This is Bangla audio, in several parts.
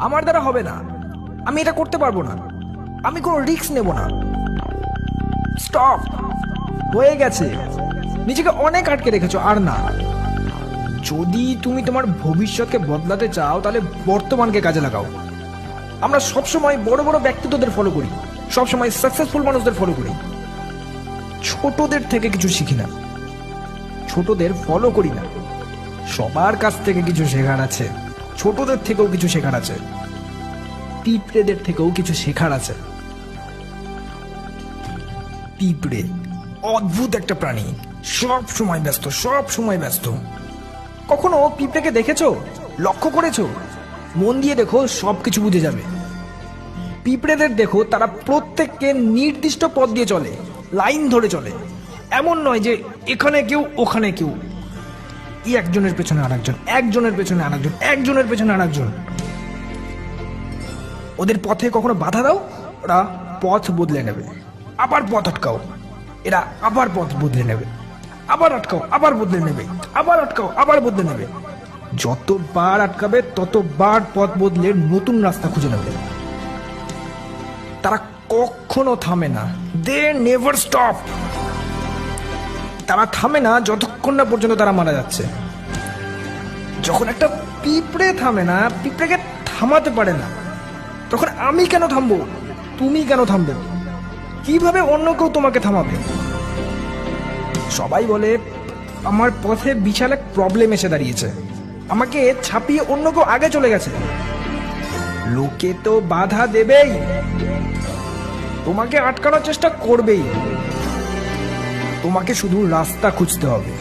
আমার দ্বারা হবে না, আমি এটা করতে পারবো না, আমি কোনো রিস্ক নেব না। স্টপ, হয়ে গেছে। নিজেকে অনেক আটকে রেখেছো, আর না। যদি তুমি তোমার ভবিষ্যৎকে বদলাতে চাও তাহলে বর্তমানকে কাজে লাগাও। আমরা সবসময় বড় বড় ব্যক্তিত্বদের ফলো করি, সবসময় সাকসেসফুল মানুষদের ফলো করি, ছোটদের থেকে কিছু শিখি না, ছোটদের ফলো করি না। সবার কাছ থেকে কিছু শেখার আছে, ছোটদের থেকেও কিছু শেখার আছে, পিঁপড়েদের থেকেও কিছু শেখার আছে। পিঁপড়ে অদ্ভুত একটা প্রাণী, সব সময় ব্যস্ত, সব সময় ব্যস্ত। কখনো পিঁপড়েকে দেখেছো, লক্ষ্য করেছো? মন দিয়ে দেখো, সবকিছু বুঝে যাবে। পিঁপড়েদের দেখো, তারা প্রত্যেককে নির্দিষ্ট পথ দিয়ে চলে, লাইন ধরে চলে। এমন নয় যে এখানে কেউ ওখানে কেউ, একজনের পেছনে আরেকজন, একজনের পেছনে আরেকজন, একজনের পেছনে আরেকজন। ওদের পথে কখনো বাধা দাও, ওরা পথ বদলে নেবে। আবার পথ আটকাও, এরা আবার পথ বদলে নেবে। আবার আটকাও, আবার বদলে নেবে। আবার আটকাও, আবার বদলে নেবে। যতবার আটকাবে ততবার পথ বদলে নতুন রাস্তা খুঁজে নেবে। তারা কখনো থামে না, দে নেভার স্টপ। তারা থামে না যতক্ষণ না পর্যন্ত তারা মারা যাচ্ছে। যখন একটা পিঁপড়ে থামে না, পিঁপড়েকে থামাতে পারে না, তখন আমি কেন থামবো, তুমি কেন থামবে? কিভাবে অন্য কেউ তোমাকে থামাবে? সবাই বলে আমার পথে বিশাল এক প্রবলেম এসে দাঁড়িয়েছে, আমাকে ছাপিয়ে অন্য কেউ আগে চলে গেছে। লোকে তো বাধা দেবেই, তোমাকে আটকানোর চেষ্টা করবেই। তোমাকে শুধু রাস্তা খুঁজতে হবে,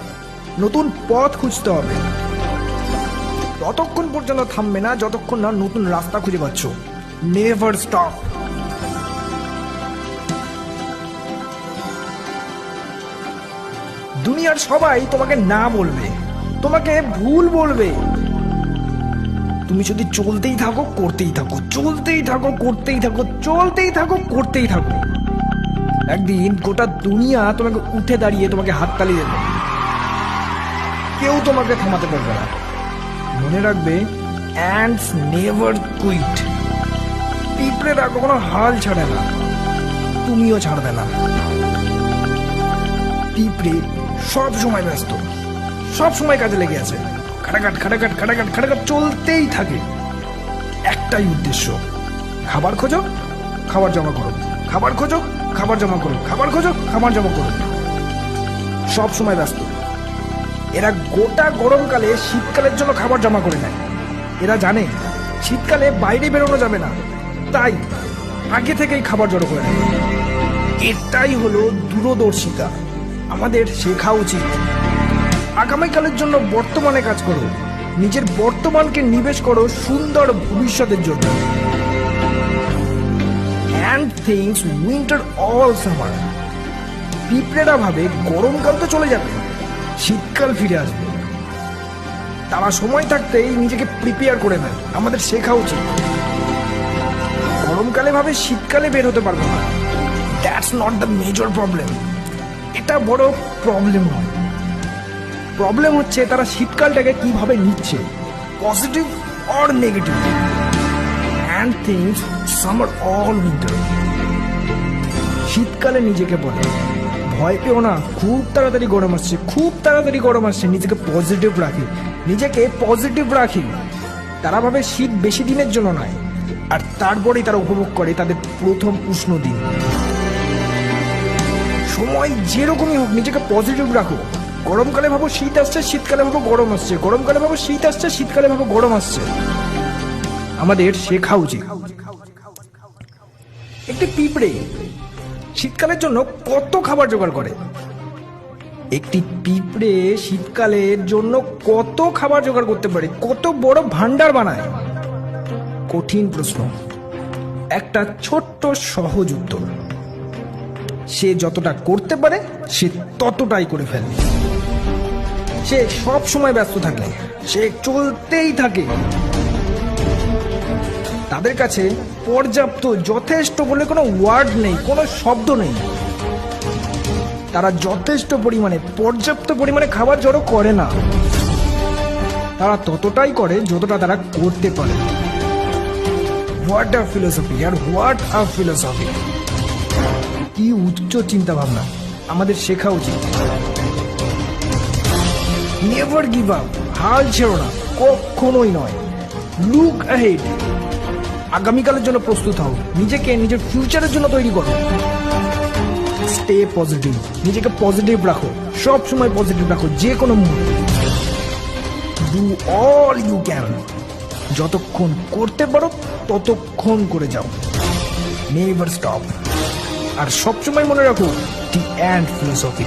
নতুন পথ খুঁজতে হবে। ততক্ষণ পর্যন্ত থামবে না যতক্ষণ না নতুন রাস্তা খুঁজে পাচ্ছ। Never stop. দুনিয়ার সবাই তোমাকে না বলবে, তোমাকে ভুল বলবে। তুমি যদি চলতেই থাকো, করতেই থাকো, চলতেই থাকো, করতেই থাকো, চলতেই থাকো, করতেই থাকো, একদিন গোটা দুনিয়া তোমাকে উঠে দাঁড়িয়ে তোমাকে হাততালি দেবে। কেউ তোমাকে থামাতে পারবে না। মনে রাখবে, অ্যান্ডস নেভার কুইট। পিঁপড়েরা কখনো হাল ছাড়ে না, তুমিও ছাড়বে না। পিঁপড়ে সব সময় ব্যস্ত, সব সময় কাজে লেগে আছে। খাটাখাট খাটাখাট খাটাখাট খাটাখাট চলতেই থাকে। একটাই উদ্দেশ্য, খাবার খোঁজো, খাবার জমা করো, খাবার খোঁজো, খাবার জমা করো, খাবার খোঁজো, খাবার জমা করো। সব সময় ব্যস্ত। এরা গোটা গরমকালে শীতকালের জন্য খাবার জমা করে নেয়। এরা জানে শীতকালে বাইরে বেরোনো যাবে না, তাই আগে থেকেই খাবার জড়ো করে নেয়। এটাই হলো দূরদর্শিতা। আমাদের শেখা উচিত। আগামীকালের জন্য বর্তমানে কাজ করো, নিজের বর্তমানকে নিবেশ করো সুন্দর ভবিষ্যতের জন্য। And things winter all summer. পিঁপড়েরা ভাবে গরমকাল তো চলে যাবে, শীতকাল ফিরে আসবে। তারা সময় থাকতেই নিজেকে প্রিপেয়ার করে নেয়। আমাদের শেখা উচিত। গরমকালে ভাবে শীতকালে বের হতে পারবো না। That's not the major problem. এটা বড় প্রবলেম নয়। প্রবলেম হচ্ছে তারা শীতকালটাকে কিভাবে নিচ্ছে, positive or negative. And things summer all winter. শীতকালে নিজেকে বলে ভয় পেও না, খুব তাড়াতাড়ি গরম আসছে, খুব তাড়াতাড়ি গরম আসছে। নিজেকে পজিটিভ রাখি, নিজেকে পজিটিভ রাখি। তারা ভাবে শীত বেশি দিনের জন্য নয়, আর তারপরেই তারা উপভোগ করে তাদের প্রথম উষ্ণ দিন। সময় যেরকমই হোক, নিজেকে পজিটিভ রাখো। গরমকালে ভাবো শীত আসছে, শীতকালে ভাবো গরম আসছে, গরমকালে ভাবো শীত আসছে, শীতকালে ভাবো গরম আসছে। আমাদের শেখা উচিত। একটি পিঁপড়ে শীতকালের জন্য কত খাবার জোগাড় করে? একটি পিঁপড়ে শীতকালের জন্য কত খাবার জোগাড় করতে পারে, কত বড় ভান্ডার বানায়? কঠিন প্রশ্ন, একটা ছোট্ট সহজ উত্তর। সে যতটা করতে পারে সে ততটাই করে ফেলে। সে সব সময় ব্যস্ত থাকে, সে চলতেই থাকে। তাদের কাছে পর্যাপ্ত, যথেষ্ট বলে কোনো ওয়ার্ড নেই, কোনো শব্দ নেই। তারা যথেষ্ট পরিমাণে, পর্যাপ্ত পরিমাণে খাবার জড়ো করে না। তারা ততটাই করে যতটা তারা করতে পারে। হোয়াট আ ফিলোসফি, আর হোয়াট আ ফিলোসফি। কি উচ্চ চিন্তা ভাবনা, আমাদের শেখা উচিত। নেভার গিভ আপ, হাল ছেড়ো না, কখনোই নয়। লুক অ্যাহেড, আগামীকালের জন্য প্রস্তুত হও, নিজেকে নিজের ফিউচারের জন্য তৈরি করো। স্টে পজিটিভ, নিজেকে পজিটিভ রাখো, সব সময় পজিটিভ রাখো, যে কোনো মুহূর্তে। ডু অল ইউ ক্যান, যতক্ষণ করতে পারো ততক্ষণ করে যাও। Never stop. আর সবসময় মনে রাখো, দি এন্ড ফিলোসফি।